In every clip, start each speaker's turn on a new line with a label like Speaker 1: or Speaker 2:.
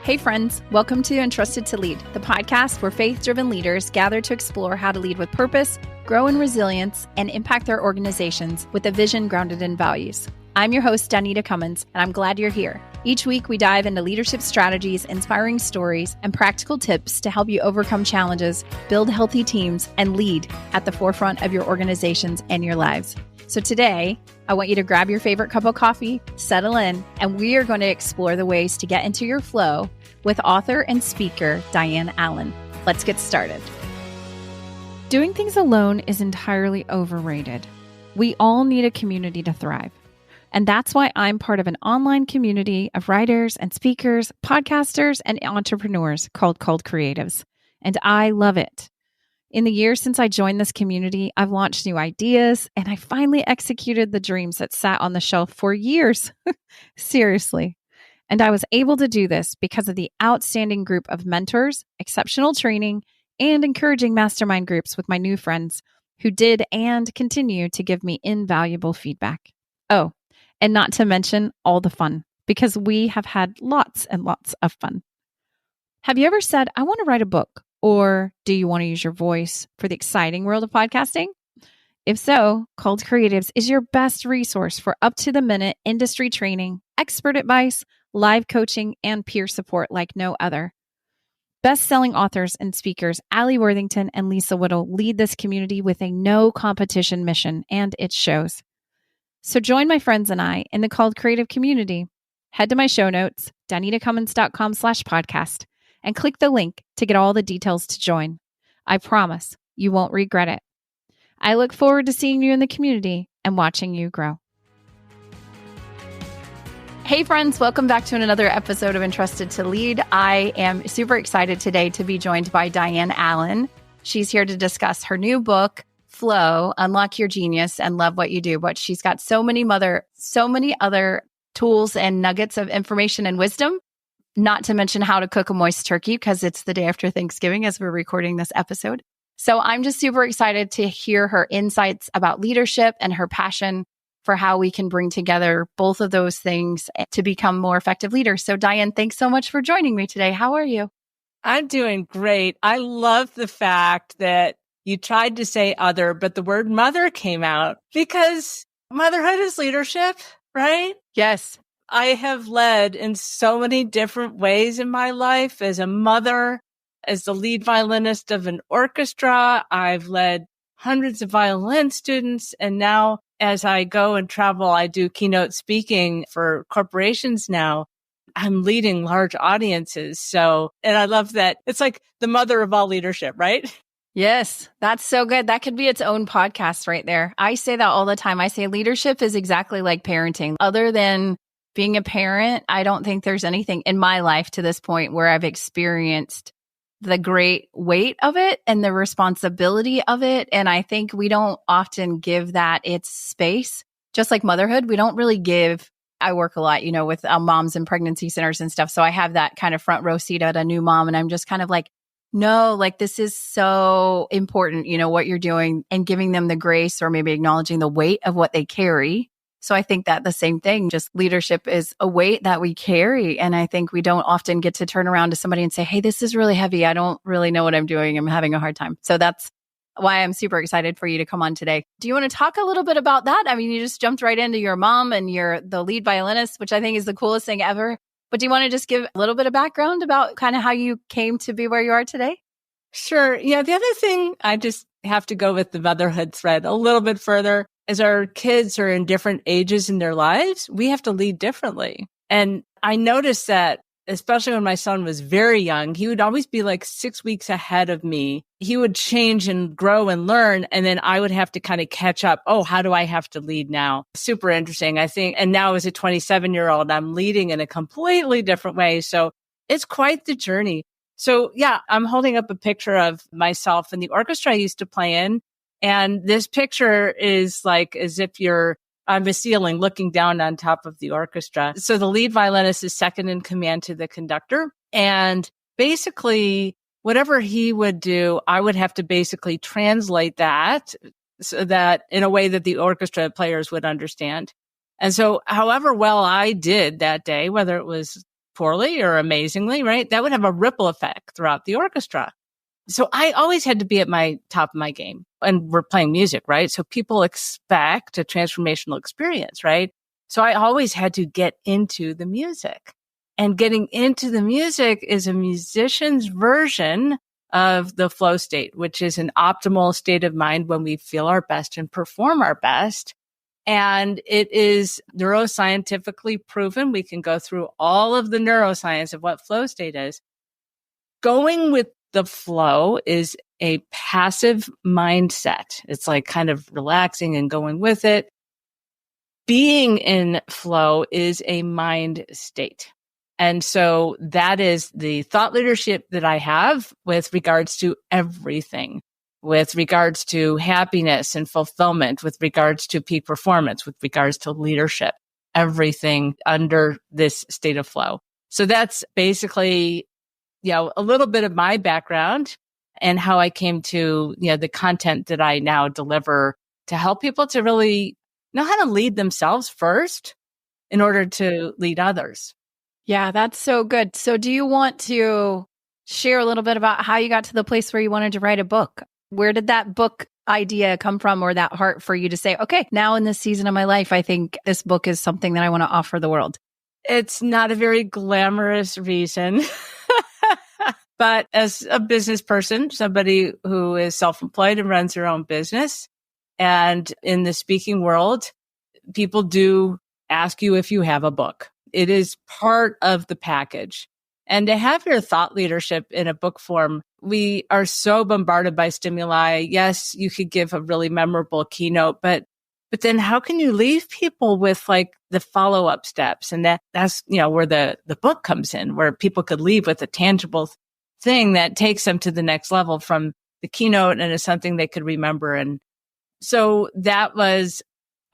Speaker 1: Hey friends, welcome to Entrusted to Lead, the podcast where faith-driven leaders gather to explore how to lead with purpose, grow in resilience, and impact their organizations with a vision grounded in values. I'm your host, Danita Cummins, and I'm glad you're here. Each week, we dive into leadership strategies, inspiring stories, and practical tips to help you overcome challenges, build healthy teams, and lead at the forefront of your organizations and your lives. So today, I want you to grab your favorite cup of coffee, settle in, and we are going to explore the ways to get into your flow with author and speaker Diane Allen. Let's get started. Doing things alone is entirely overrated. We all need a community to thrive. And that's why I'm part of an online community of writers and speakers, podcasters, and entrepreneurs called Creatives. And I love it. In the years since I joined this community, I've launched new ideas and I finally executed the dreams that sat on the shelf for years. Seriously. And I was able to do this because of the outstanding group of mentors, exceptional training, and encouraging mastermind groups with my new friends who did and continue to give me invaluable feedback. Oh, and not to mention all the fun, because we have had lots and lots of fun. Have you ever said, I want to write a book? Or do you want to use your voice for the exciting world of podcasting? If so, Called Creatives is your best resource for up-to-the-minute industry training, expert advice, live coaching, and peer support like no other. Best-selling authors and speakers Allie Worthington and Lisa Whittle lead this community with a no-competition mission, and it shows. So join my friends and I in the Called Creative community. Head to my show notes, danitacummins.com/podcast, and click the link to get all the details to join. I promise you won't regret it. I look forward to seeing you in the community and watching you grow. Hey friends, welcome back to another episode of Entrusted to Lead. I am super excited today to be joined by Diane Allen. She's here to discuss her new book, Flow, Unlock Your Genius and Love What You Do. But she's got so many other tools and nuggets of information and wisdom, not to mention how to cook a moist turkey because it's the day after Thanksgiving as we're recording this episode. So I'm just super excited to hear her insights about leadership and her passion for how we can bring together both of those things to become more effective leaders. So Diane, thanks so much for joining me today. How are you?
Speaker 2: I'm doing great. I love the fact that you tried to say other, but the word mother came out because motherhood is leadership, right?
Speaker 1: Yes.
Speaker 2: I have led in so many different ways in my life as a mother, as the lead violinist of an orchestra. I've led hundreds of violin students. And now as I go and travel, I do keynote speaking for corporations now. I'm leading large audiences. So, and I love that it's like the mother of all leadership, right?
Speaker 1: Yes, that's so good. That could be its own podcast right there. I say that all the time. I say leadership is exactly like parenting. Other than being a parent, I don't think there's anything in my life to this point where I've experienced the great weight of it and the responsibility of it. And I think we don't often give that its space. Just like motherhood, we don't really give. I work a lot, with moms and pregnancy centers and stuff. So I have that kind of front row seat at a new mom. And I'm just kind of like, no, like this is so important, what you're doing and giving them the grace or maybe acknowledging the weight of what they carry. So I think that the same thing, just leadership is a weight that we carry. And I think we don't often get to turn around to somebody and say, hey, this is really heavy. I don't really know what I'm doing. I'm having a hard time. So that's why I'm super excited for you to come on today. Do you want to talk a little bit about that? I mean, you just jumped right into your mom and you're the lead violinist, which I think is the coolest thing ever. But do you want to just give a little bit of background about kind of how you came to be where you are today?
Speaker 2: Sure. Yeah. The other thing, I just have to go with the motherhood thread a little bit further. As our kids are in different ages in their lives, we have to lead differently. And I noticed that, especially when my son was very young, he would always be like 6 weeks ahead of me. He would change and grow and learn. And then I would have to kind of catch up. Oh, how do I have to lead now? Super interesting, I think. And now as a 27-year-old, I'm leading in a completely different way. So it's quite the journey. So yeah, I'm holding up a picture of myself in the orchestra I used to play in. And this picture is like as if you're on the ceiling looking down on top of the orchestra. So the lead violinist is second in command to the conductor. And basically, whatever he would do, I would have to basically translate that so that in a way that the orchestra players would understand. And so however well I did that day, whether it was poorly or amazingly, right? That would have a ripple effect throughout the orchestra. So I always had to be at my top of my game, and we're playing music, right? So people expect a transformational experience, right? So I always had to get into the music, and getting into the music is a musician's version of the flow state, which is an optimal state of mind when we feel our best and perform our best. And it is neuroscientifically proven. We can go through all of the neuroscience of what flow state is. Going with the flow is a passive mindset. It's like kind of relaxing and going with it. Being in flow is a mind state. And so that is the thought leadership that I have with regards to everything, with regards to happiness and fulfillment, with regards to peak performance, with regards to leadership, everything under this state of flow. So that's basically, a little bit of my background and how I came to, the content that I now deliver to help people to really know how to lead themselves first in order to lead others.
Speaker 1: Yeah, that's so good. So do you want to share a little bit about how you got to the place where you wanted to write a book? Where did that book idea come from, or that heart for you to say, okay, now in this season of my life, I think this book is something that I want to offer the world?
Speaker 2: It's not a very glamorous reason. But as a business person, somebody who is self-employed and runs their own business, and in the speaking world, people do ask you if you have a book. It is part of the package. And to have your thought leadership in a book form, we are so bombarded by stimuli. Yes, you could give a really memorable keynote, but then how can you leave people with like the follow-up steps? And that's, where the book comes in, where people could leave with a tangible thing that takes them to the next level from the keynote and is something they could remember. And so that was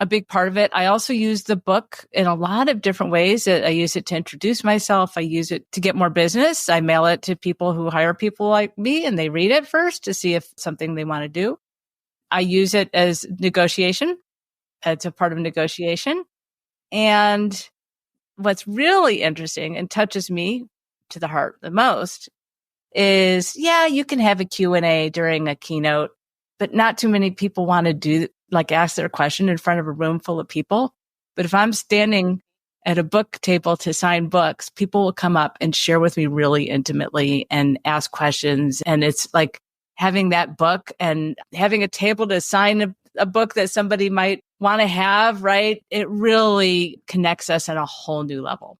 Speaker 2: a big part of it. I also use the book in a lot of different ways. I use it to introduce myself. I use it to get more business. I mail it to people who hire people like me, and they read it first to see if it's something they want to do. I use it as negotiation. It's a part of negotiation. And what's really interesting and touches me to the heart the most is, you can have a Q&A during a keynote, but not too many people want to ask their question in front of a room full of people. But if I'm standing at a book table to sign books, people will come up and share with me really intimately and ask questions. And it's like having that book and having a table to sign a book that somebody might want to have, right? It really connects us on a whole new level.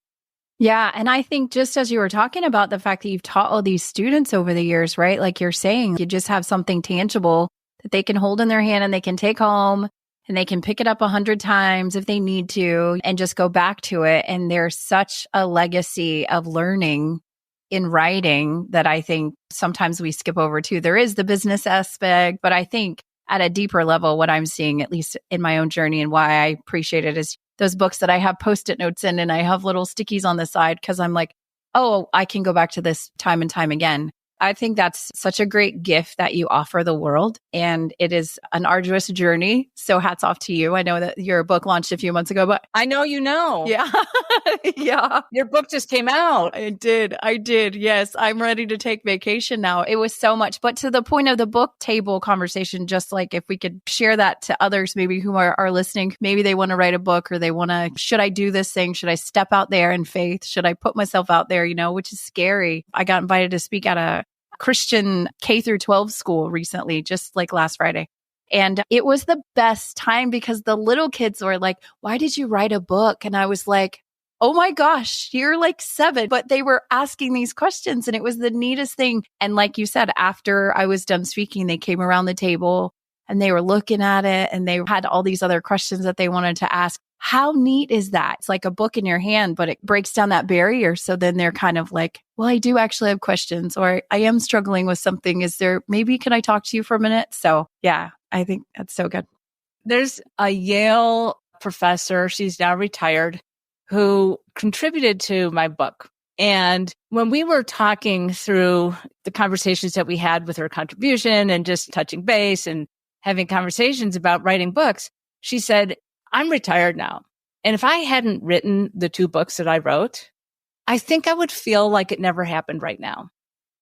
Speaker 1: Yeah. And I think just as you were talking about the fact that you've taught all these students over the years, right? Like you're saying, you just have something tangible that they can hold in their hand and they can take home, and they can pick it up 100 times if they need to and just go back to it. And there's such a legacy of learning in writing that I think sometimes we skip over too. There is the business aspect, but I think at a deeper level, what I'm seeing, at least in my own journey and why I appreciate it, is those books that I have Post-it notes in and I have little stickies on the side because I'm like, oh, I can go back to this time and time again. I think that's such a great gift that you offer the world, and it is an arduous journey. So hats off to you. I know that your book launched a few months ago, but
Speaker 2: I know you know.
Speaker 1: Yeah. Yeah.
Speaker 2: Your book just came out.
Speaker 1: I did. Yes. I'm ready to take vacation now. It was so much. But to the point of the book table conversation, just like if we could share that to others, maybe who are listening, maybe they want to write a book, or they want to, should I do this thing? Should I step out there in faith? Should I put myself out there, which is scary. I got invited to speak at a Christian K through 12 school recently, just like last Friday. And it was the best time because the little kids were like, why did you write a book? And I was like, oh my gosh, you're like 7. But they were asking these questions, and it was the neatest thing. And like you said, after I was done speaking, they came around the table and they were looking at it, and they had all these other questions that they wanted to ask. How neat is that? It's like a book in your hand, but it breaks down that barrier. So then they're kind of like, well, I do actually have questions, or I am struggling with something. Can I talk to you for a minute? So yeah, I think that's so good.
Speaker 2: There's a Yale professor, she's now retired, who contributed to my book. And when we were talking through the conversations that we had with her contribution and just touching base and having conversations about writing books, she said, I'm retired now. And if I hadn't written the 2 books that I wrote, I think I would feel like it never happened right now.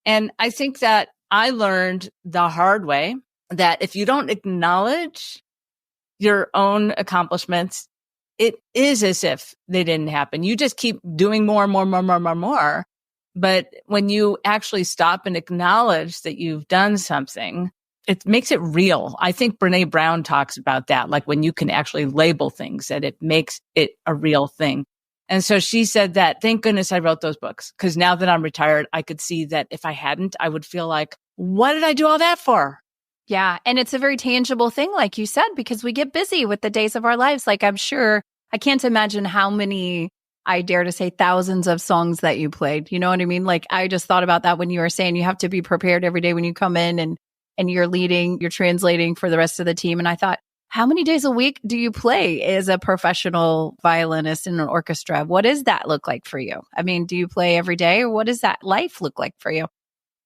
Speaker 2: And I think that I learned the hard way that if you don't acknowledge your own accomplishments, it is as if they didn't happen. You just keep doing more and more, more, more, more, more. But when you actually stop and acknowledge that you've done something, it makes it real. I think Brene Brown talks about that, like when you can actually label things, that it makes it a real thing. And so she said that, thank goodness I wrote those books, because now that I'm retired, I could see that if I hadn't, I would feel like, what did I do all that for?
Speaker 1: Yeah. And it's a very tangible thing, like you said, because we get busy with the days of our lives. Like I'm sure, I can't imagine how many, I dare to say thousands of songs that you played. You know what I mean? Like I just thought about that when you were saying you have to be prepared every day when you come in and you're leading, you're translating for the rest of the team. And I thought, how many days a week do you play as a professional violinist in an orchestra? What does that look like for you? I mean, do you play every day, or what does that life look like for you?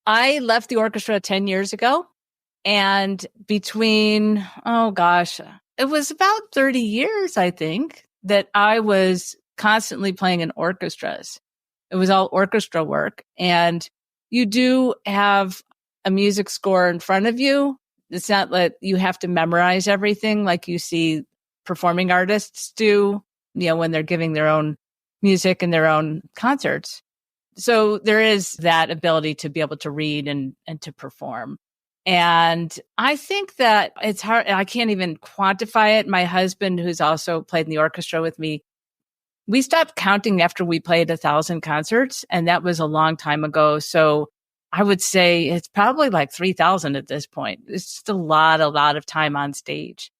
Speaker 2: I left the orchestra 10 years ago. And between, it was about 30 years, I think, that I was constantly playing in orchestras. It was all orchestra work. And you do have a music score in front of you. It's not that you have to memorize everything like you see performing artists do, when they're giving their own music and their own concerts. So there is that ability to be able to read and to perform. And I think that it's hard. I can't even quantify it. My husband, who's also played in the orchestra with me, we stopped counting after we played 1,000 concerts, and that was a long time ago. So I would say it's probably like 3,000 at this point. It's just a lot of time on stage.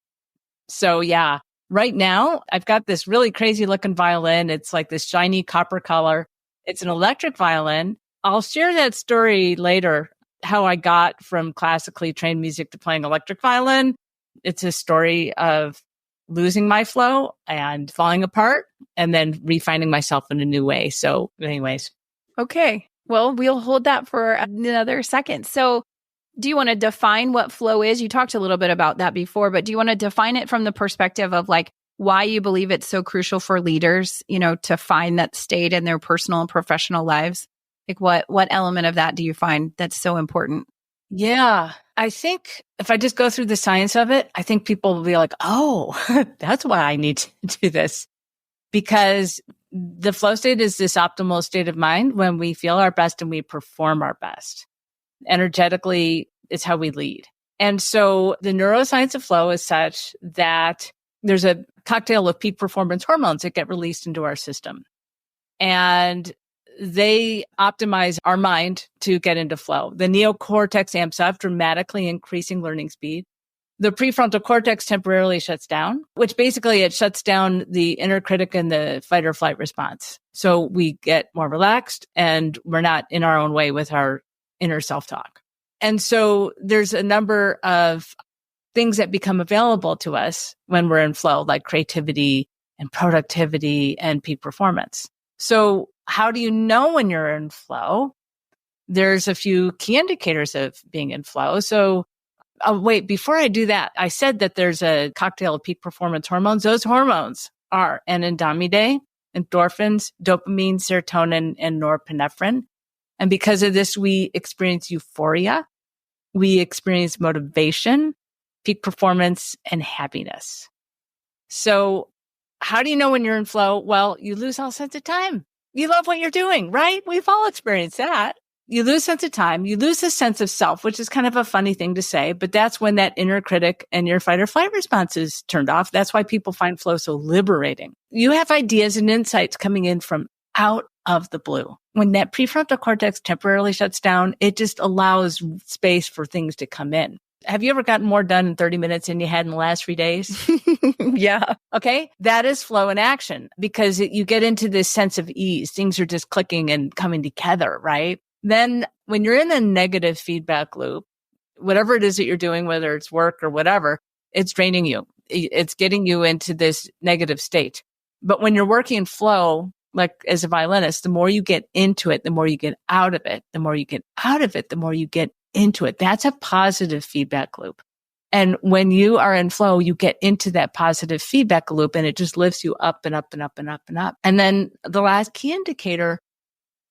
Speaker 2: So yeah, right now I've got this really crazy looking violin. It's like this shiny copper color. It's an electric violin. I'll share that story later, how I got from classically trained music to playing electric violin. It's a story of losing my flow and falling apart and then refinding myself in a new way. So anyways.
Speaker 1: Okay. Well, we'll hold that for another second. So do you want to define what flow is? You talked a little bit about that before, but do you want to define it from the perspective of like why you believe it's so crucial for leaders, to find that state in their personal and professional lives? Like what element of that do you find that's so important?
Speaker 2: Yeah, I think if I just go through the science of it, I think people will be like, oh, that's why I need to do this. Because the flow state is this optimal state of mind when we feel our best and we perform our best. Energetically, it's how we lead. And so the neuroscience of flow is such that there's a cocktail of peak performance hormones that get released into our system. And they optimize our mind to get into flow. The neocortex amps up, dramatically increasing learning speed. The prefrontal cortex temporarily shuts down, which basically it shuts down the inner critic and the fight or flight response. So we get more relaxed and we're not in our own way with our inner self-talk. And so there's a number of things that become available to us when we're in flow, like creativity and productivity and peak performance. So how do you know when you're in flow? There's a few key indicators of being in flow. So wait, before I do that, I said that there's a cocktail of peak performance hormones. Those hormones are anandamide, endorphins, dopamine, serotonin, and norepinephrine. And because of this, we experience euphoria. We experience motivation, peak performance, and happiness. So how do you know when you're in flow? Well, you lose all sense of time. You love what you're doing, right? We've all experienced that. You lose sense of time. You lose a sense of self, which is kind of a funny thing to say, but that's when that inner critic and your fight or flight response is turned off. That's why people find flow so liberating. You have ideas and insights coming in from out of the blue. When that prefrontal cortex temporarily shuts down, it just allows space for things to come in. Have you ever gotten more done in 30 minutes than you had in the last 3 days?
Speaker 1: Yeah.
Speaker 2: Okay. That is flow in action because you get into this sense of ease. Things are just clicking and coming together, right? Then when you're in a negative feedback loop, whatever it is that you're doing, whether it's work or whatever, it's draining you. It's getting you into this negative state. But when you're working in flow, like as a violinist, the more you get into it, the more you get out of it. The more you get out of it, the more you get into it. That's a positive feedback loop. And when you are in flow, you get into that positive feedback loop and it just lifts you up and up and up and up and up. And then the last key indicator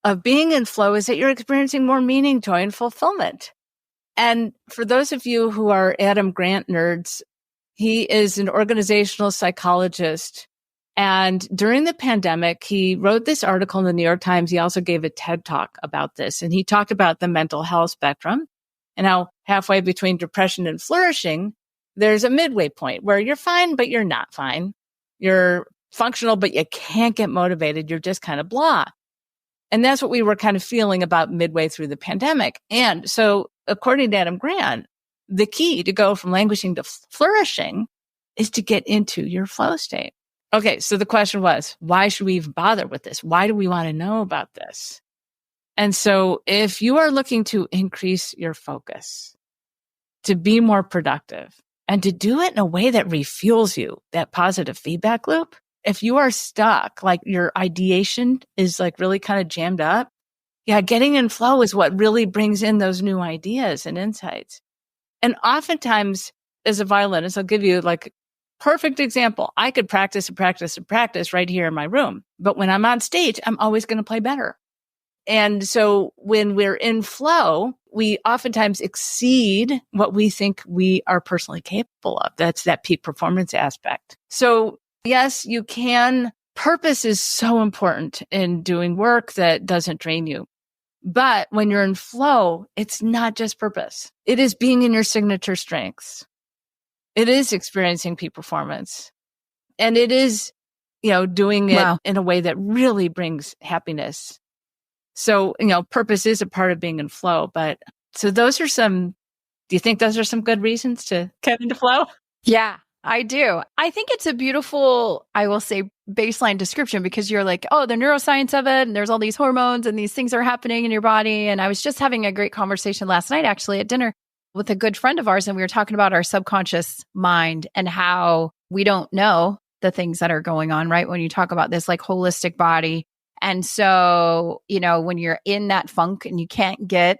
Speaker 2: of being in flow is that you're experiencing more meaning, joy, and fulfillment. And for those of you who are Adam Grant nerds, he is an organizational psychologist. And during the pandemic, he wrote this article in the New York Times. He also gave a TED Talk about this. And he talked about the mental health spectrum and how halfway between depression and flourishing, there's a midway point where you're fine, but you're not fine. You're functional, but you can't get motivated. You're just kind of blah. And that's what we were kind of feeling about midway through the pandemic. And so according to Adam Grant, the key to go from languishing to flourishing is to get into your flow state. Okay, so the question was, why should we even bother with this? Why do we want to know about this? And so if you are looking to increase your focus, to be more productive, and to do it in a way that refuels you, that positive feedback loop, if you are stuck, like your ideation is like really kind of jammed up, yeah, getting in flow is what really brings in those new ideas and insights. And oftentimes, as a violinist, I'll give you like perfect example. I could practice and practice and practice right here in my room. But when I'm on stage, I'm always going to play better. And so when we're in flow, we oftentimes exceed what we think we are personally capable of. That's that peak performance aspect. So yes, you can. Purpose is so important in doing work that doesn't drain you. But when you're in flow, it's not just purpose. It is being in your signature strengths. It is experiencing peak performance. And it is, doing it in a way that really brings happiness. So, purpose is a part of being in flow. But so do you think those are some good reasons to get into flow?
Speaker 1: Yeah, I do. I think it's a beautiful, I will say, baseline description because you're like, oh, the neuroscience of it, and there's all these hormones and these things are happening in your body. And I was just having a great conversation last night, actually, at dinner with a good friend of ours. And we were talking about our subconscious mind and how we don't know the things that are going on, right? When you talk about this like holistic body. And so, when you're in that funk and you can't get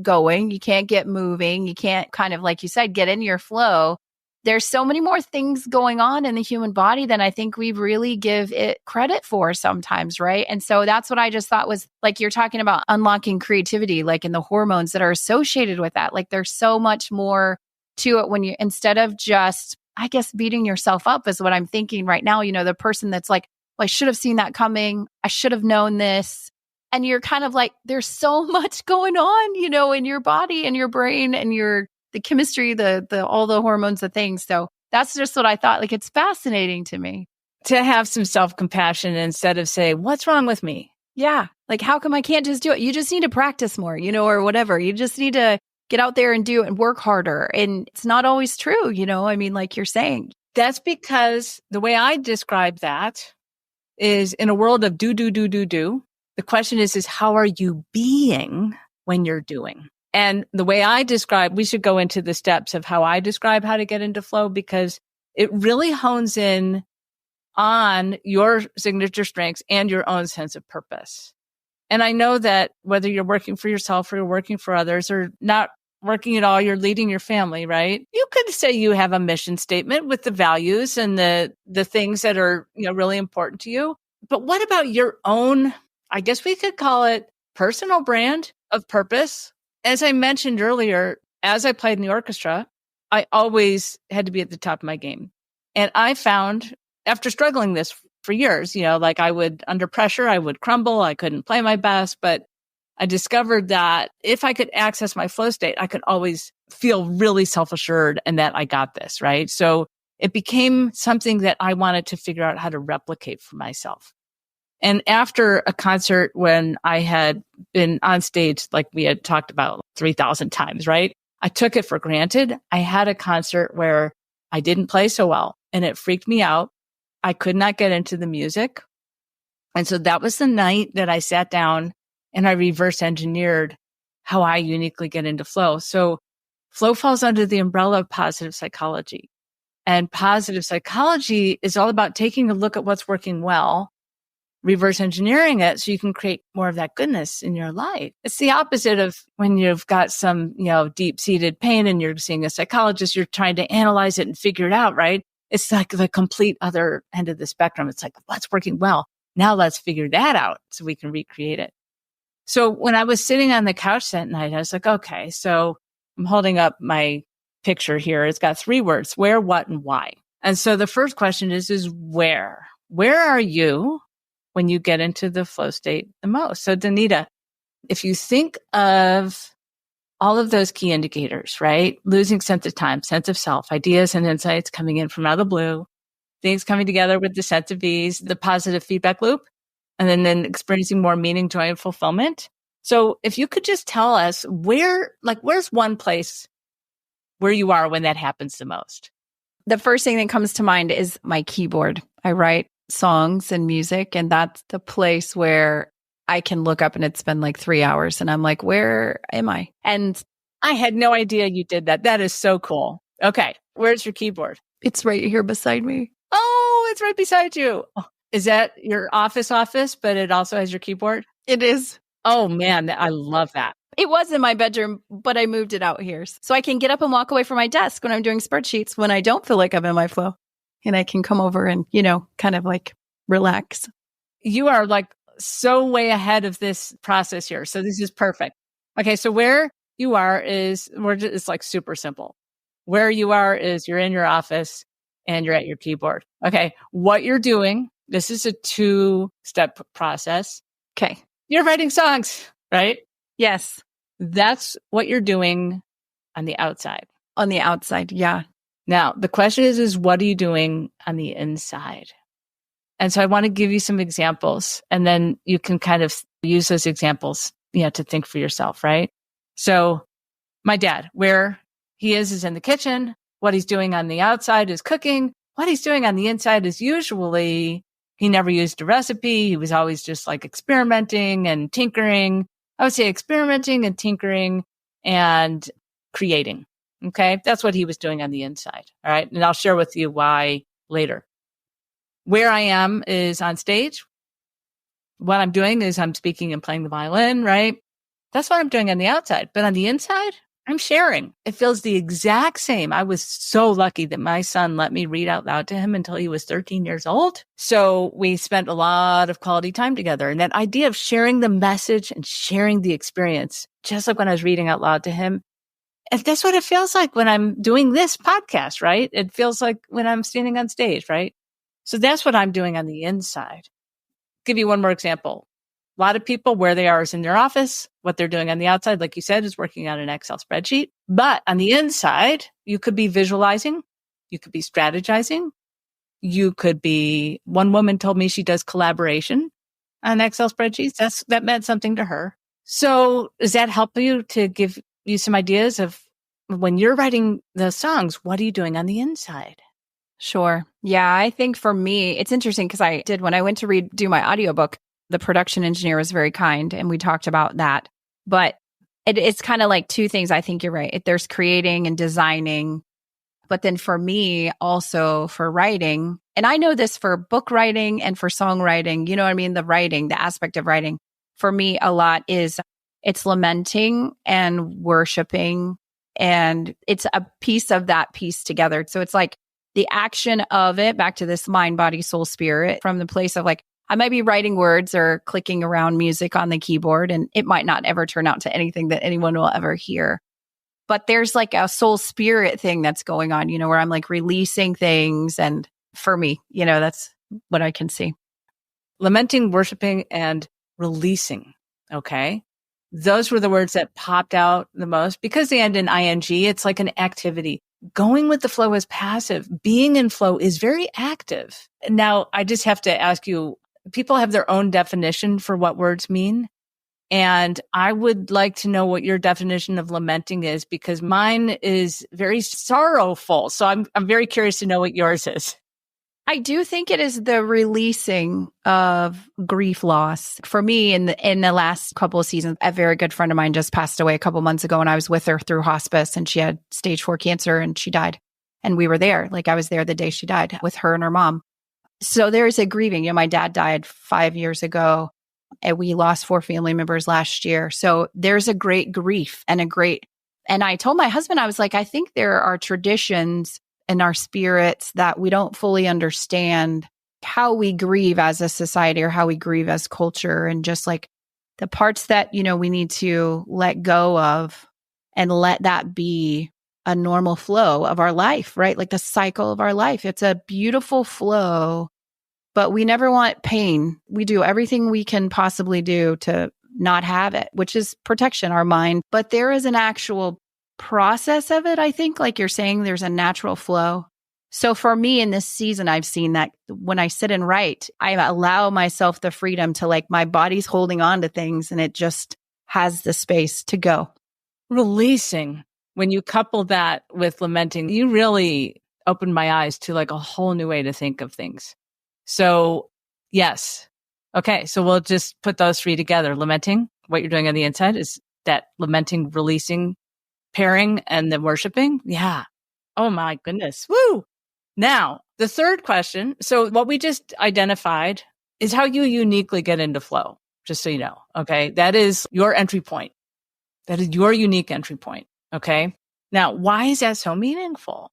Speaker 1: going, you can't get moving, you can't kind of, like you said, get in your flow. There's so many more things going on in the human body than I think we really give it credit for sometimes, right? And so that's what I just thought was like, you're talking about unlocking creativity, like in the hormones that are associated with that. Like there's so much more to it when you, instead of just, I guess, beating yourself up is what I'm thinking right now. The person that's like, well, I should have seen that coming. I should have known this. And you're kind of like, there's so much going on, in your body and your brain and the chemistry, the all the hormones, the things. So that's just what I thought. Like, it's fascinating to me.
Speaker 2: To have some self-compassion instead of say, what's wrong with me?
Speaker 1: Yeah. Like, how come I can't just do it? You just need to practice more, or whatever. You just need to get out there and do it and work harder. And it's not always true, like you're saying.
Speaker 2: That's because the way I describe that is in a world of do. The question is how are you being when you're doing? And the way I describe, we should go into the steps of how I describe how to get into flow because it really hones in on your signature strengths and your own sense of purpose. And I know that whether you're working for yourself or you're working for others or not working at all, you're leading your family, right? You could say you have a mission statement with the values and the things that are, really important to you. But what about your own, I guess we could call it personal brand of purpose? As I mentioned earlier, as I played in the orchestra, I always had to be at the top of my game. And I found after struggling this for years, like I would under pressure, I would crumble. I couldn't play my best, but I discovered that if I could access my flow state, I could always feel really self-assured and that I got this, right? So it became something that I wanted to figure out how to replicate for myself. And after a concert when I had been on stage, like we had talked about 3,000 times, right? I took it for granted. I had a concert where I didn't play so well and it freaked me out. I could not get into the music. And so that was the night that I sat down and I reverse engineered how I uniquely get into flow. So flow falls under the umbrella of positive psychology. And positive psychology is all about taking a look at what's working well, reverse engineering it so you can create more of that goodness in your life. It's the opposite of when you've got some, deep-seated pain and you're seeing a psychologist, you're trying to analyze it and figure it out, right? It's like the complete other end of the spectrum. It's like, what's working well? Now let's figure that out so we can recreate it. So when I was sitting on the couch that night, I was like, okay, so I'm holding up my picture here. It's got 3 words: where, what, and why. And so the first question is where? Where are you when you get into the flow state the most? So Danita, if you think of all of those key indicators, right? Losing sense of time, sense of self, ideas and insights coming in from out of the blue, things coming together with the sense of ease, the positive feedback loop, and then experiencing more meaning, joy, and fulfillment. So if you could just tell us where's one place where you are when that happens the most?
Speaker 1: The first thing that comes to mind is my keyboard. I write songs and music, and that's the place where I can look up and it's been like 3 hours and I'm like, where am I? And
Speaker 2: I had no idea you did that. That is so cool. Okay. Where's your keyboard?
Speaker 1: it's right here beside me.
Speaker 2: Oh, it's right beside you. Is that your office, but it also has your keyboard?
Speaker 1: It is.
Speaker 2: Oh man, I love that.
Speaker 1: It was in my bedroom, but I moved it out here. So I can get up and walk away from my desk when I'm doing spreadsheets when I don't feel like I'm in my flow. And I can come over and, kind of like relax.
Speaker 2: You are like so way ahead of this process here. So this is perfect. Okay. So where you are it's like super simple. Where you are is you're in your office and you're at your keyboard. Okay. What you're doing, this is a 2-step process.
Speaker 1: Okay.
Speaker 2: You're writing songs, right?
Speaker 1: Yes.
Speaker 2: That's what you're doing on the outside.
Speaker 1: On the outside. Yeah.
Speaker 2: Now, the question is what are you doing on the inside? And so I want to give you some examples, and then you can kind of use those examples, to think for yourself, right? So my dad, where he is in the kitchen. What he's doing on the outside is cooking. What he's doing on the inside is usually he never used a recipe. He was always just like experimenting and tinkering. I would say experimenting and tinkering and creating. Okay. That's what he was doing on the inside. All right. And I'll share with you why later. Where I am is on stage. What I'm doing is I'm speaking and playing the violin, right? That's what I'm doing on the outside. But on the inside, I'm sharing. It feels the exact same. I was so lucky that my son let me read out loud to him until he was 13 years old. So we spent a lot of quality time together. And that idea of sharing the message and sharing the experience, just like when I was reading out loud to him, and that's what it feels like when I'm doing this podcast, right? It feels like when I'm standing on stage, right? So that's what I'm doing on the inside. Give you one more example. A lot of people, where they are is in their office. What they're doing on the outside, like you said, is working on an Excel spreadsheet. But on the inside, you could be visualizing. You could be strategizing. You could be, one woman told me she does collaboration on Excel spreadsheets. That meant something to her. So does that help you to give you some ideas of when you're writing the songs, what are you doing on the inside?
Speaker 1: Sure. Yeah. I think for me, it's interesting because when I went to do my audiobook, the production engineer was very kind and we talked about that. But it's kind of like 2 things. I think you're right. There's creating and designing. But then for me, also for writing, and I know this for book writing and for songwriting, you know what I mean? The writing, the aspect of writing, for me, a lot it's lamenting and worshiping. And it's a piece of that piece together. So it's like the action of it, back to this mind, body, soul, spirit, from the place of like, I might be writing words or clicking around music on the keyboard, and it might not ever turn out to anything that anyone will ever hear. But there's like a soul spirit thing that's going on, where I'm like releasing things. And for me, that's what I can see.
Speaker 2: Lamenting, worshiping, and releasing. Okay. Those were the words that popped out the most because they end in ing. It's like an activity. Going with the flow is passive. Being in flow is very active. Now, I just have to ask you, people have their own definition for what words mean. And I would like to know what your definition of lamenting is, because mine is very sorrowful. So I'm very curious to know what yours is.
Speaker 1: I do think it is the releasing of grief loss. For me, in the last couple of seasons, a very good friend of mine just passed away a couple months ago, and I was with her through hospice, and she had stage 4 cancer and she died. And we were there. Like I was there the day she died with her and her mom. So there's a grieving. My dad died 5 years ago, and we lost 4 family members last year. So there's a great grief and and I told my husband, I was like, I think there are traditions in our spirits that we don't fully understand how we grieve as a society or how we grieve as culture. And just like the parts that, we need to let go of and let that be a normal flow of our life, right? Like the cycle of our life. It's a beautiful flow, but we never want pain. We do everything we can possibly do to not have it, which is protection, our mind. But there is an actual process of it. I think, like you're saying, there's a natural flow. So for me in this season, I've seen that when I sit and write, I allow myself the freedom to, like, my body's holding on to things and it just has the space to go.
Speaker 2: Releasing. When you couple that with lamenting, you really opened my eyes to like a whole new way to think of things. So yes. Okay. So we'll just put those three together. Lamenting, what you're doing on the inside is that lamenting, releasing, pairing, and then worshiping. Yeah. Oh my goodness. Woo. Now, the third question. So what we just identified is how you uniquely get into flow, just so you know. Okay. That is your entry point. That is your unique entry point. Okay. Now, why is that so meaningful?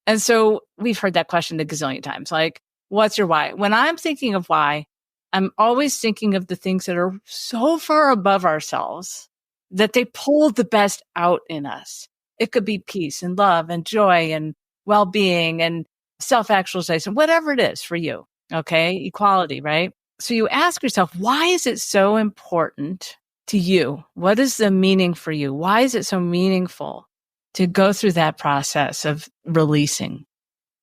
Speaker 2: And so we've heard that question a gazillion times. Like, what's your why? When I'm thinking of why, I'm always thinking of the things that are so far above ourselves that they pull the best out in us. It could be peace and love and joy and well-being and self-actualization, whatever it is for you. Okay. Equality, right? So you ask yourself, why is it so important to you? What is the meaning for you? Why is it so meaningful to go through that process of releasing,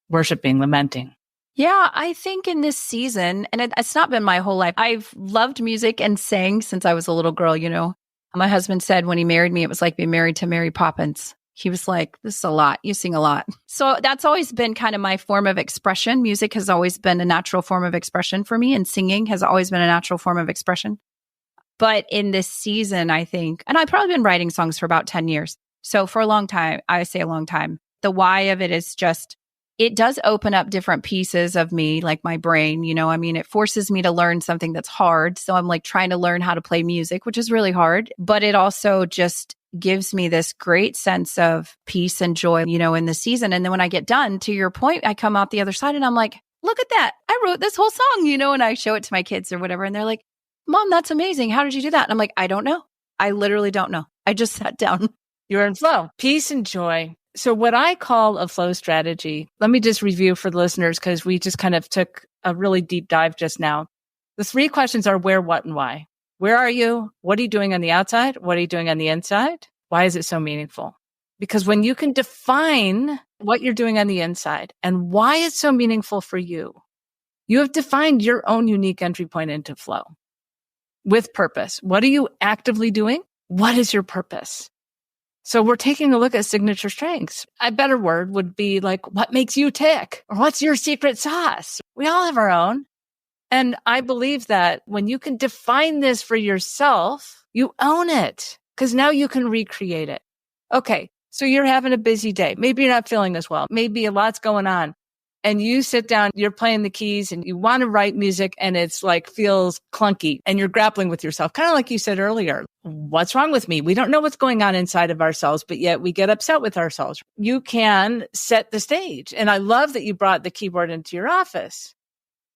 Speaker 2: worshiping, lamenting?
Speaker 1: Yeah, I think in this season, and it's not been my whole life, I've loved music and sang since I was a little girl, My husband said when he married me, it was like being married to Mary Poppins. He was like, this is a lot. You sing a lot. So that's always been kind of my form of expression. Music has always been a natural form of expression for me, and singing has always been a natural form of expression. But in this season, I think, and I've probably been writing songs for about 10 years. So for a long time, I say a long time, the why of it is just, it does open up different pieces of me, like my brain, it forces me to learn something that's hard. So I'm like trying to learn how to play music, which is really hard, but it also just gives me this great sense of peace and joy, in the season. And then when I get done, to your point, I come out the other side and I'm like, look at that. I wrote this whole song, and I show it to my kids or whatever. And they're like, Mom, that's amazing. How did you do that? And I'm like, I don't know. I literally don't know. I just sat down.
Speaker 2: You're in flow, peace and joy. So what I call a flow strategy, let me just review for the listeners because we just kind of took a really deep dive just now. The three questions are where, what, and why. Where are you? What are you doing on the outside? What are you doing on the inside? Why is it so meaningful? Because when you can define what you're doing on the inside and why it's so meaningful for you, you have defined your own unique entry point into flow with purpose. What are you actively doing? What is your purpose? So we're taking a look at signature strengths. A better word would be like, what makes you tick? Or what's your secret sauce? We all have our own. And I believe that when you can define this for yourself, you own it because now you can recreate it. Okay, so you're having a busy day. Maybe you're not feeling as well. Maybe a lot's going on. And you sit down, you're playing the keys and you want to write music and it's like feels clunky and you're grappling with yourself. Kind of like you said earlier, what's wrong with me? We don't know what's going on inside of ourselves, but yet we get upset with ourselves. You can set the stage. And I love that you brought the keyboard into your office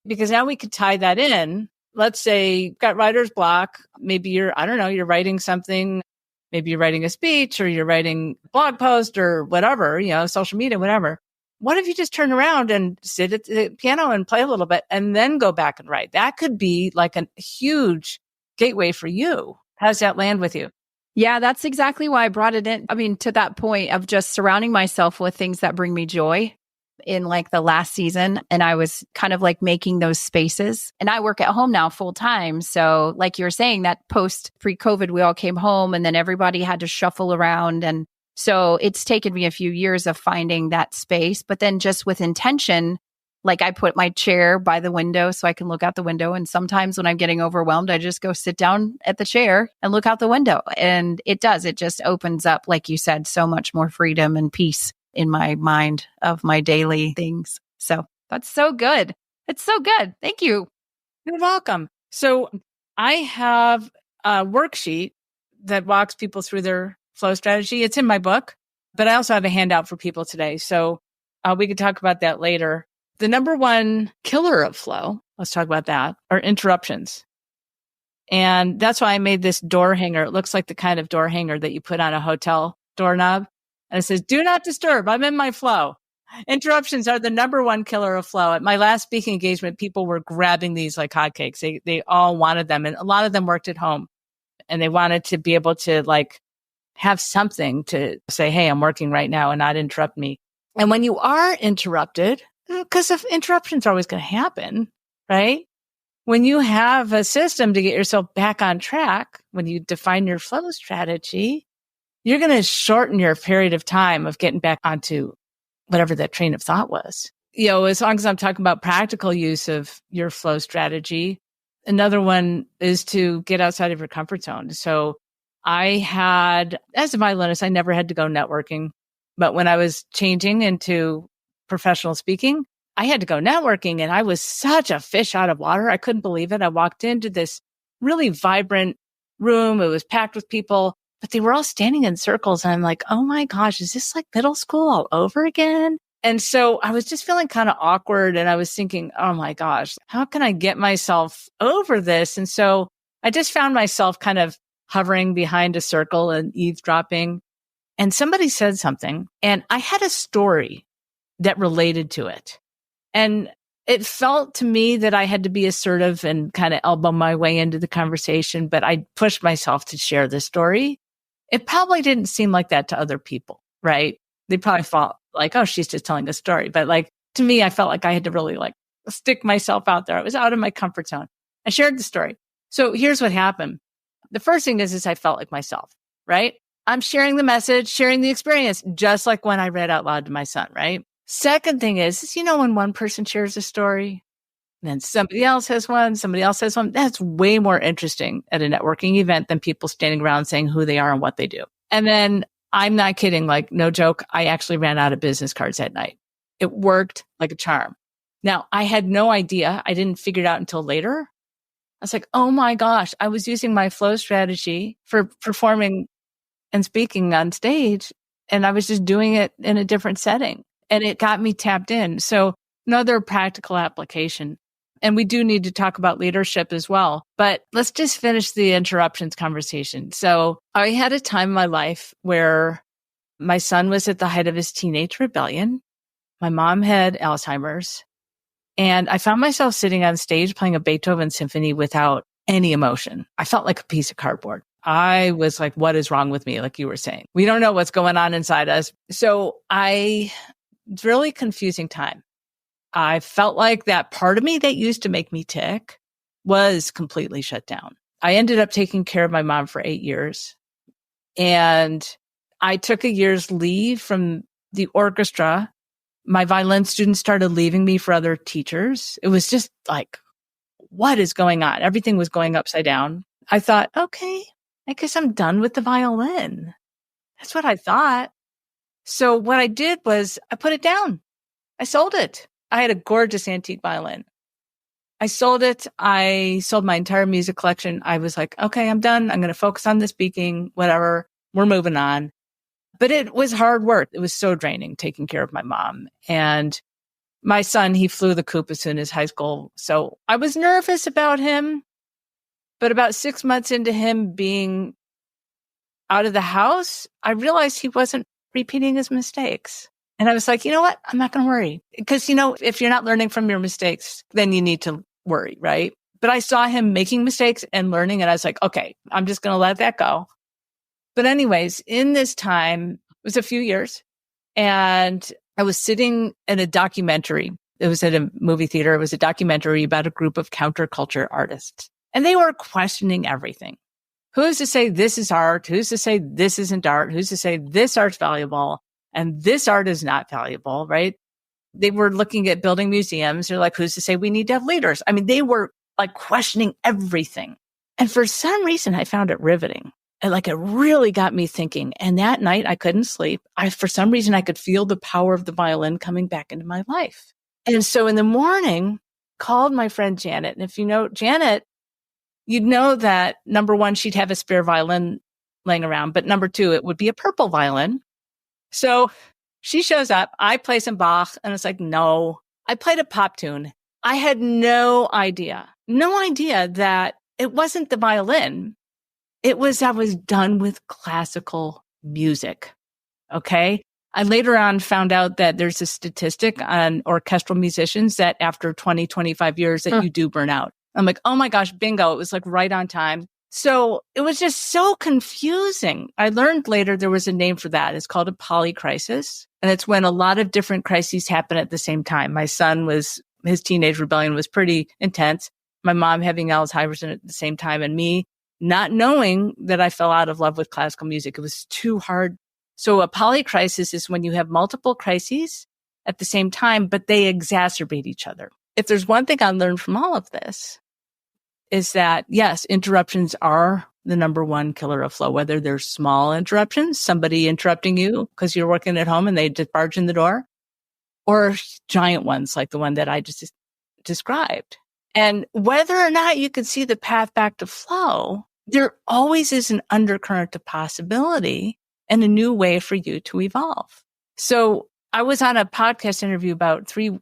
Speaker 2: because now we could tie that in. Let's say you've got writer's block. Maybe you're writing something. Maybe you're writing a speech or you're writing a blog post or whatever, social media, whatever. What if you just turn around and sit at the piano and play a little bit and then go back and write? That could be like a huge gateway for you. How does that land with you?
Speaker 1: Yeah, that's exactly why I brought it in. I mean, to that point of just surrounding myself with things that bring me joy in like the last season. And I was kind of like making those spaces. And I work at home now full time. So like you were saying, that pre-COVID, we all came home and then everybody had to shuffle around. And so it's taken me a few years of finding that space, but then just with intention, like I put my chair by the window so I can look out the window. And sometimes when I'm getting overwhelmed, I just go sit down at the chair and look out the window. And it just opens up, like you said, so much more freedom and peace in my mind of my daily things. So that's so good. It's so good. Thank you.
Speaker 2: You're welcome. So I have a worksheet that walks people through their flow strategy. It's in my book, but I also have a handout for people today. So we could talk about that later. The number one killer of flow, let's talk about that, are interruptions. And that's why I made this door hanger. It looks like the kind of door hanger that you put on a hotel doorknob. And it says, do not disturb. I'm in my flow. Interruptions are the number one killer of flow. At my last speaking engagement, people were grabbing these like hotcakes. They all wanted them. And a lot of them worked at home and they wanted to be able to like have something to say, hey, I'm working right now and not interrupt me. And when you are interrupted, because if interruptions are always going to happen, right? When you have a system to get yourself back on track, when you define your flow strategy, you're going to shorten your period of time of getting back onto whatever that train of thought was. As long as I'm talking about practical use of your flow strategy, another one is to get outside of your comfort zone. So as a violinist, I never had to go networking. But when I was changing into professional speaking, I had to go networking and I was such a fish out of water. I couldn't believe it. I walked into this really vibrant room. It was packed with people, but they were all standing in circles. And I'm like, oh my gosh, is this like middle school all over again? And so I was just feeling kind of awkward. And I was thinking, oh my gosh, how can I get myself over this? And so I just found myself kind of hovering behind a circle and eavesdropping. And somebody said something and I had a story that related to it. And it felt to me that I had to be assertive and kind of elbow my way into the conversation, but I pushed myself to share the story. It probably didn't seem like that to other people, right? They probably thought like, oh, she's just telling a story. But like, to me, I felt like I had to really like stick myself out there. I was out of my comfort zone. I shared the story. So here's what happened. The first thing is I felt like myself, right? I'm sharing the message, sharing the experience, just like when I read out loud to my son, right? Second thing is, when one person shares a story, then somebody else has one, that's way more interesting at a networking event than people standing around saying who they are and what they do. And then I'm not kidding, like no joke, I actually ran out of business cards that night. It worked like a charm. Now, I had no idea. I didn't figure it out until later. I was like, oh my gosh, I was using my flow strategy for performing and speaking on stage, and I was just doing it in a different setting. And it got me tapped in. So another practical application. And we do need to talk about leadership as well. But let's just finish the interruptions conversation. So I had a time in my life where my son was at the height of his teenage rebellion. My mom had Alzheimer's. And I found myself sitting on stage playing a Beethoven symphony without any emotion. I felt like a piece of cardboard. I was like, what is wrong with me? Like you were saying, we don't know what's going on inside us. So it's really confusing time. I felt like that part of me that used to make me tick was completely shut down. I ended up taking care of my mom for 8 years. And I took a year's leave from the orchestra. My violin students started leaving me for other teachers. It was just like, what is going on? Everything was going upside down. I thought, okay, I guess I'm done with the violin. That's what I thought. So what I did was I put it down. I sold it. I had a gorgeous antique violin. I sold it. I sold my entire music collection. I was like, okay, I'm done. I'm going to focus on the speaking, whatever. We're moving on. But it was hard work. It was so draining taking care of my mom. And my son, he flew the coop as soon as high school. So I was nervous about him. But about 6 months into him being out of the house, I realized he wasn't repeating his mistakes. And I was like, you know what? I'm not going to worry. Because, if you're not learning from your mistakes, then you need to worry, right? But I saw him making mistakes and learning. And I was like, okay, I'm just going to let that go. But anyways, in this time, it was a few years. And I was sitting in a documentary. It was at a movie theater. It was a documentary about a group of counterculture artists. And they were questioning everything. Who's to say this is art? Who's to say this isn't art? Who's to say this art's valuable and this art is not valuable, right? They were looking at building museums. They're like, who's to say we need to have leaders? I mean, they were like questioning everything. And for some reason, I found it riveting. And it really got me thinking. And that night I couldn't sleep. For some reason, I could feel the power of the violin coming back into my life. And so in the morning, called my friend Janet. And if you know Janet, you'd know that number one, she'd have a spare violin laying around, but number two, it would be a purple violin. So she shows up, I play some Bach, and it's like, no, I played a pop tune. I had no idea that it wasn't the violin. It was, I was done with classical music. Okay. I later on found out that there's a statistic on orchestral musicians that after 20, 25 years that you do burn out. I'm like, oh my gosh, bingo. It was like right on time. So it was just so confusing. I learned later there was a name for that. It's called a polycrisis. And it's when a lot of different crises happen at the same time. My son his teenage rebellion was pretty intense. My mom having Alzheimer's at the same time, and me not knowing that I fell out of love with classical music. It was too hard. So a polycrisis is when you have multiple crises at the same time, but they exacerbate each other. If there's one thing I learned from all of this, is that, yes, interruptions are the number one killer of flow, whether they're small interruptions, somebody interrupting you because you're working at home and they just barge in the door, or giant ones like the one that I just described. And whether or not you can see the path back to flow, there always is an undercurrent of possibility and a new way for you to evolve. So I was on a podcast interview about 3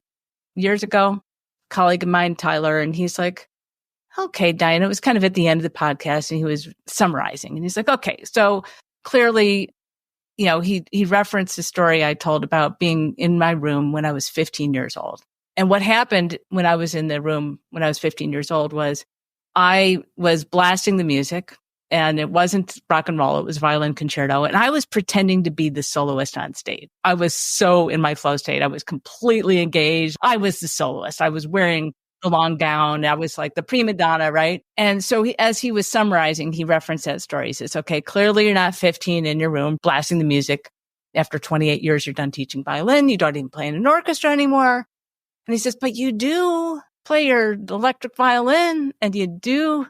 Speaker 2: years ago, a colleague of mine, Tyler, and he's like, okay, Diane, it was kind of at the end of the podcast and he was summarizing and he's like, okay, so clearly, he referenced the story I told about being in my room when I was 15 years old. And what happened when I was in the room when I was 15 years old was I was blasting the music, and it wasn't rock and roll. It was violin concerto. And I was pretending to be the soloist on stage. I was so in my flow state. I was completely engaged. I was the soloist. I was wearing the long gown. I was like the prima donna, right? And so as he was summarizing, he referenced that story. He says, okay, clearly you're not 15 in your room blasting the music. After 28 years, you're done teaching violin. You don't even play in an orchestra anymore. And he says, but you do play your electric violin and you do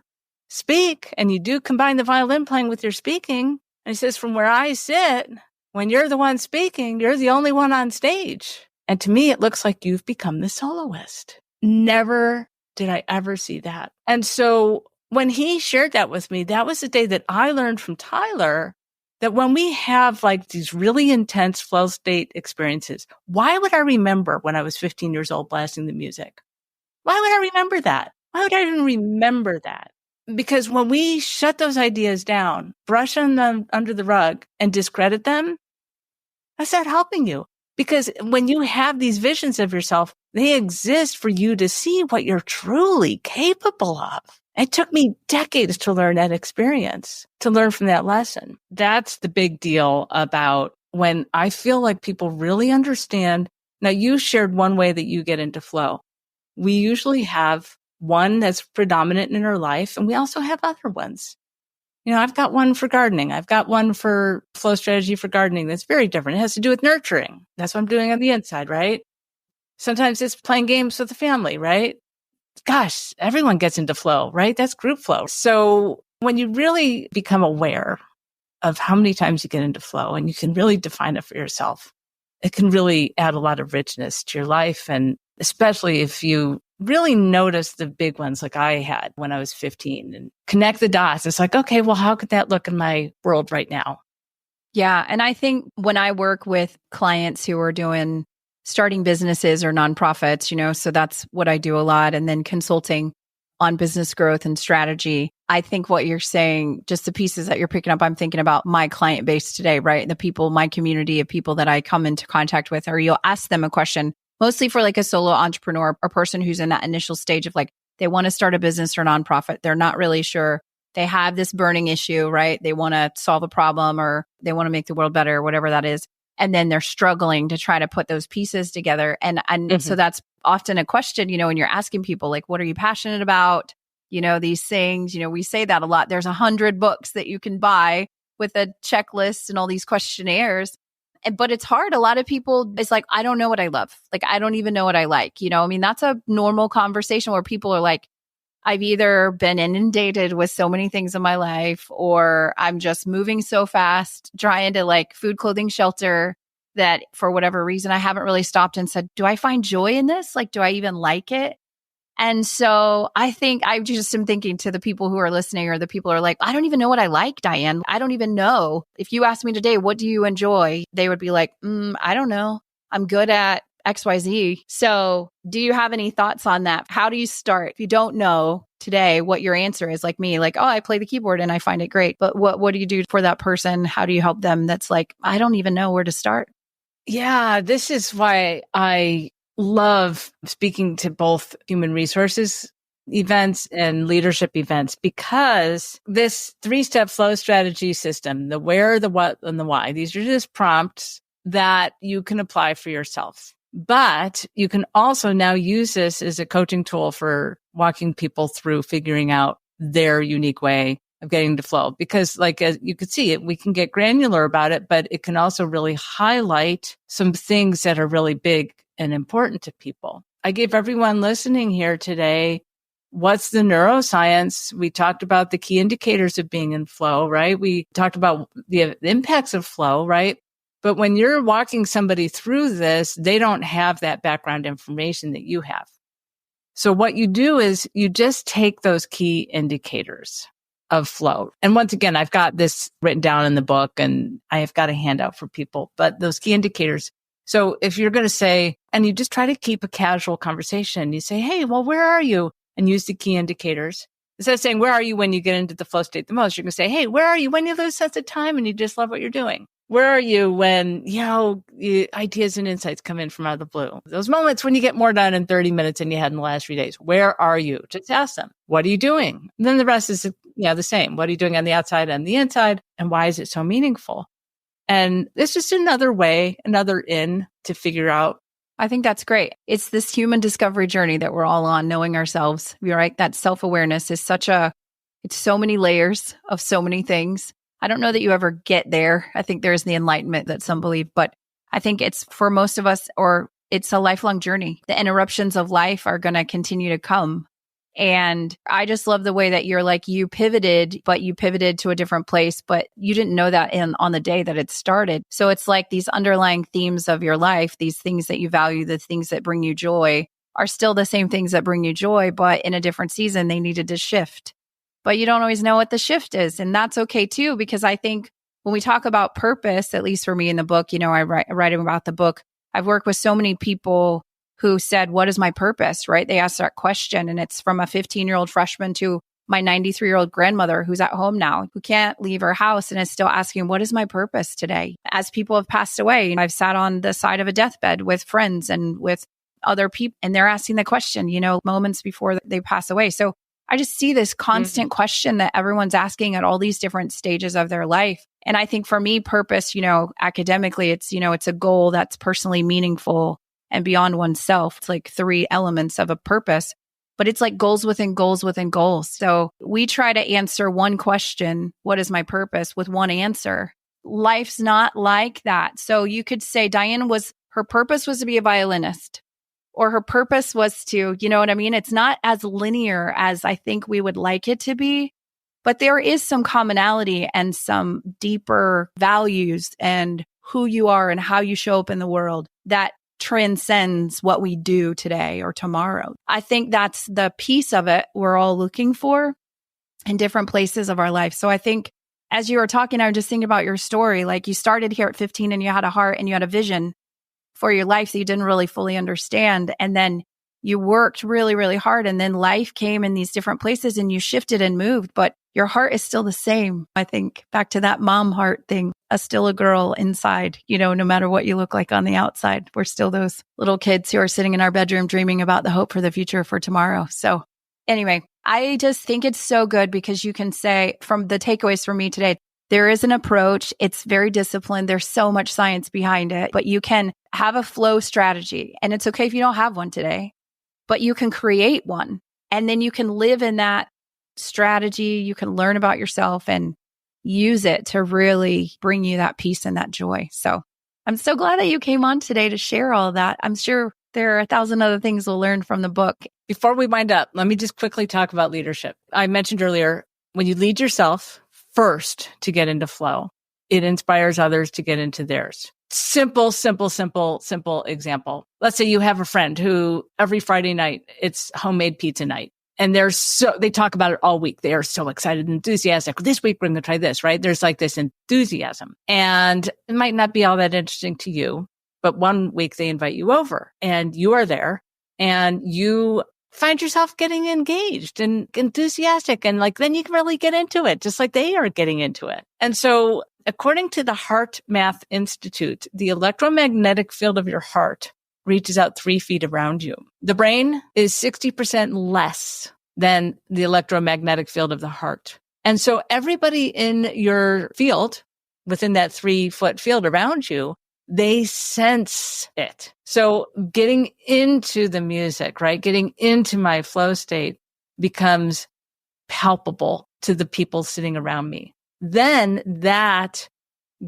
Speaker 2: speak and you do combine the violin playing with your speaking. And he says, from where I sit, when you're the one speaking, you're the only one on stage. And to me, it looks like you've become the soloist. Never did I ever see that. And so when he shared that with me, that was the day that I learned from Tyler that when we have like these really intense flow state experiences, why would I remember when I was 15 years old blasting the music? Why would I remember that? Why would I even remember that? Because when we shut those ideas down, brush them under the rug and discredit them, that's not helping you. Because when you have these visions of yourself, they exist for you to see what you're truly capable of. It took me decades to learn that experience, to learn from that lesson. That's the big deal about when I feel like people really understand. Now, you shared one way that you get into flow. We usually have one that's predominant in our life, and we also have other ones. I've got one for gardening. I've got one for flow strategy for gardening that's very different. It has to do with nurturing. That's what I'm doing on the inside, right? Sometimes it's playing games with the family, right? Gosh, everyone gets into flow, right? That's group flow. So when you really become aware of how many times you get into flow and you can really define it for yourself, it can really add a lot of richness to your life. And especially if you really notice the big ones like I had when I was 15 and connect the dots. It's like, okay, well, how could that look in my world right now?
Speaker 1: Yeah. And I think when I work with clients who are starting businesses or nonprofits, so that's what I do a lot. And then consulting on business growth and strategy. I think what you're saying, just the pieces that you're picking up, I'm thinking about my client base today, right? The people, my community of people that I come into contact with, or you'll ask them a question, mostly for like a solo entrepreneur or person who's in that initial stage of like, they want to start a business or nonprofit. They're not really sure. They have this burning issue, right? They want to solve a problem or they want to make the world better, or whatever that is. And then they're struggling to try to put those pieces together. And so that's often a question, when you're asking people, like, what are you passionate about? These things, we say that a lot. There's 100 books that you can buy with a checklist and all these questionnaires. But it's hard. A lot of people, it's like, I don't know what I love. Like, I don't even know what I like. That's a normal conversation where people are like, I've either been inundated with so many things in my life, or I'm just moving so fast, trying to like food, clothing, shelter, that for whatever reason, I haven't really stopped and said, do I find joy in this? Like, do I even like it? And so I think I just am thinking to the people who are listening, or the people who are like, I don't even know what I like, Diane. I don't even know. If you asked me today, what do you enjoy? They would be like, I don't know. I'm good at XYZ. So do you have any thoughts on that? How do you start? If you don't know today what your answer is, like me, like, oh, I play the keyboard and I find it great. But what do you do for that person? How do you help them? That's like, I don't even know where to start.
Speaker 2: Yeah, this is why I love speaking to both human resources events and leadership events, because this 3-step flow strategy system, the where, the what, and the why, these are just prompts that you can apply for yourself. But you can also now use this as a coaching tool for walking people through figuring out their unique way of getting to flow. Because like, as you could see it, we can get granular about it, but it can also really highlight some things that are really big and important to people. I gave everyone listening here today, what's the neuroscience? We talked about the key indicators of being in flow, right? We talked about the impacts of flow, right? But when you're walking somebody through this, they don't have that background information that you have. So what you do is you just take those key indicators of flow. And once again, I've got this written down in the book and I have got a handout for people, but those key indicators. So if you're going to say, and you just try to keep a casual conversation, you say, hey, well, where are you? And use the key indicators. Instead of saying, where are you when you get into the flow state the most? You're going to say, hey, where are you when you lose sense of time and you just love what you're doing? Where are you when, ideas and insights come in from out of the blue? Those moments when you get more done in 30 minutes than you had in the last 3 days. Where are you? Just ask them, what are you doing? And then the rest is, the same. What are you doing on the outside and the inside? And why is it so meaningful? And it's just another way, another in to figure out.
Speaker 1: I think that's great. It's this human discovery journey that we're all on, knowing ourselves. You're right. That self-awareness is it's so many layers of so many things. I don't know that you ever get there. I think there's the enlightenment that some believe, but I think it's for most of us, or it's a lifelong journey. The interruptions of life are going to continue to come. And I just love the way that you're like, you pivoted to a different place, but you didn't know that on the day that it started. So it's like these underlying themes of your life, these things that you value, the things that bring you joy are still the same things that bring you joy, but in a different season, they needed to shift. But you don't always know what the shift is. And that's okay too, because I think when we talk about purpose, at least for me in the book, I write about the book. I've worked with so many people who said, what is my purpose, right? They asked that question. And it's from a 15-year-old freshman to my 93-year-old grandmother who's at home now, who can't leave her house and is still asking, what is my purpose today? As people have passed away, I've sat on the side of a deathbed with friends and with other people, and they're asking the question, moments before they pass away. So I just see this constant question that everyone's asking at all these different stages of their life. And I think for me, purpose, academically, it's a goal that's personally meaningful and beyond oneself. It's like 3 elements of a purpose, but it's like goals within goals within goals. So we try to answer one question, what is my purpose, with one answer. Life's not like that. So you could say Diane her purpose was to be a violinist. Or her purpose was to, It's not as linear as I think we would like it to be, but there is some commonality and some deeper values and who you are and how you show up in the world that transcends what we do today or tomorrow. I think that's the piece of it we're all looking for in different places of our life. So I think as you were talking, I was just thinking about your story. Like you started here at 15 and you had a heart and you had a vision for your life that you didn't really fully understand. And then you worked really, really hard. And then life came in these different places and you shifted and moved, but your heart is still the same. I think back to that mom heart thing, still a girl inside, no matter what you look like on the outside, we're still those little kids who are sitting in our bedroom dreaming about the hope for the future for tomorrow. So anyway, I just think it's so good because you can say from the takeaways for me today, there is an approach. It's very disciplined. There's so much science behind it, but you can have a flow strategy. And it's okay if you don't have one today, but you can create one. And then you can live in that strategy. You can learn about yourself and use it to really bring you that peace and that joy. So I'm so glad that you came on today to share all of that. I'm sure there are 1,000 other things we'll learn from the book.
Speaker 2: Before we wind up, let me just quickly talk about leadership. I mentioned earlier, when you lead yourself first to get into flow, it inspires others to get into theirs. Simple example. Let's say you have a friend who every Friday night, it's homemade pizza night. And they talk about it all week. They are so excited and enthusiastic. This week, we're going to try this, right? There's like this enthusiasm. And it might not be all that interesting to you, But one week they invite you over and you are there and you find yourself getting engaged and enthusiastic. And like, then you can really get into it, just like they are getting into it. And so according to the Heart Math Institute, the electromagnetic field of your heart reaches out 3 feet around you. The brain is 60% less than the electromagnetic field of the heart. And so everybody in your field, within that 3-foot field around you, they sense it. So getting into the music, right? Getting into my flow state becomes palpable to the people sitting around me. Then that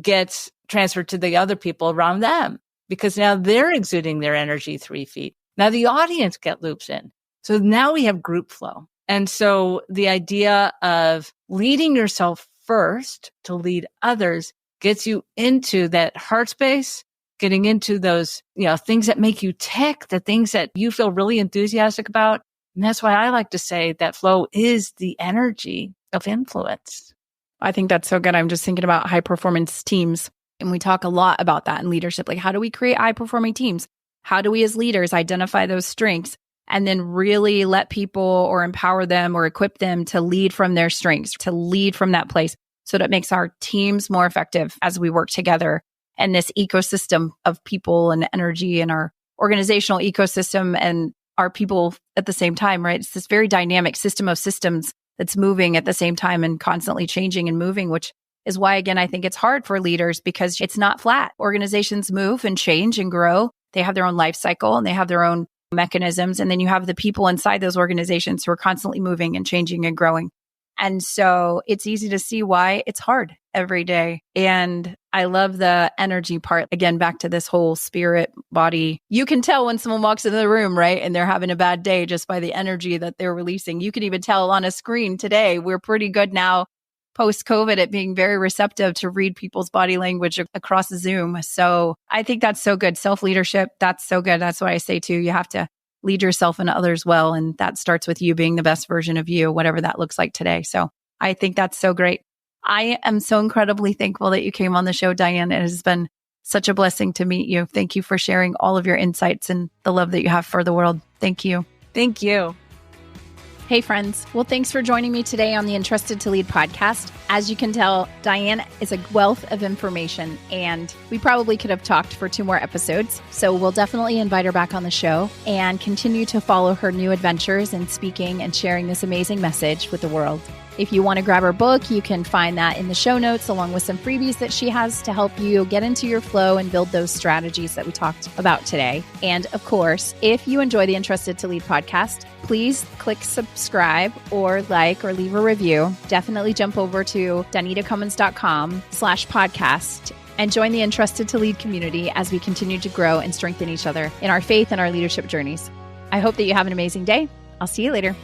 Speaker 2: gets transferred to the other people around them because now they're exuding their energy 3 feet. Now the audience get loops in. So now we have group flow. And so the idea of leading yourself first to lead others gets you into that heart space, getting into those, things that make you tick, the things that you feel really enthusiastic about. And that's why I like to say that flow is the energy of influence.
Speaker 1: I think that's so good. I'm just thinking about high performance teams. And we talk a lot about that in leadership. Like, how do we create high performing teams? How do we as leaders identify those strengths and then really let people or empower them or equip them to lead from their strengths, to lead from that place? So that makes our teams more effective as we work together and this ecosystem of people and energy and our organizational ecosystem and our people at the same time, right? It's this very dynamic system of systems that's moving at the same time and constantly changing and moving, which is why, again, I think it's hard for leaders because it's not flat. Organizations move and change and grow. They have their own life cycle and they have their own mechanisms. And then you have the people inside those organizations who are constantly moving and changing and growing. And so it's easy to see why it's hard every day. And I love the energy part. Again, back to this whole spirit body. You can tell when someone walks into the room, right? And they're having a bad day just by the energy that they're releasing. You can even tell on a screen today. We're pretty good now post-COVID at being very receptive to read people's body language across Zoom. So I think that's so good. Self-leadership, that's so good. That's what I say too. You have to lead yourself and others well. And that starts with you being the best version of you, whatever that looks like today. So I think that's so great. I am so incredibly thankful that you came on the show, Diane. It has been such a blessing to meet you. Thank you for sharing all of your insights and the love that you have for the world. Thank you.
Speaker 2: Thank you.
Speaker 1: Hey, friends. Well, thanks for joining me today on the Entrusted to Lead podcast. As you can tell, Diane is a wealth of information, and we probably could have talked for 2 more episodes. So we'll definitely invite her back on the show and continue to follow her new adventures in speaking and sharing this amazing message with the world. If you want to grab her book, you can find that in the show notes, along with some freebies that she has to help you get into your flow and build those strategies that we talked about today. And of course, if you enjoy the Entrusted to Lead podcast, please click subscribe or like or leave a review. Definitely jump over to danitacummins.com/podcast and join the Entrusted to Lead community as we continue to grow and strengthen each other in our faith and our leadership journeys. I hope that you have an amazing day. I'll see you later.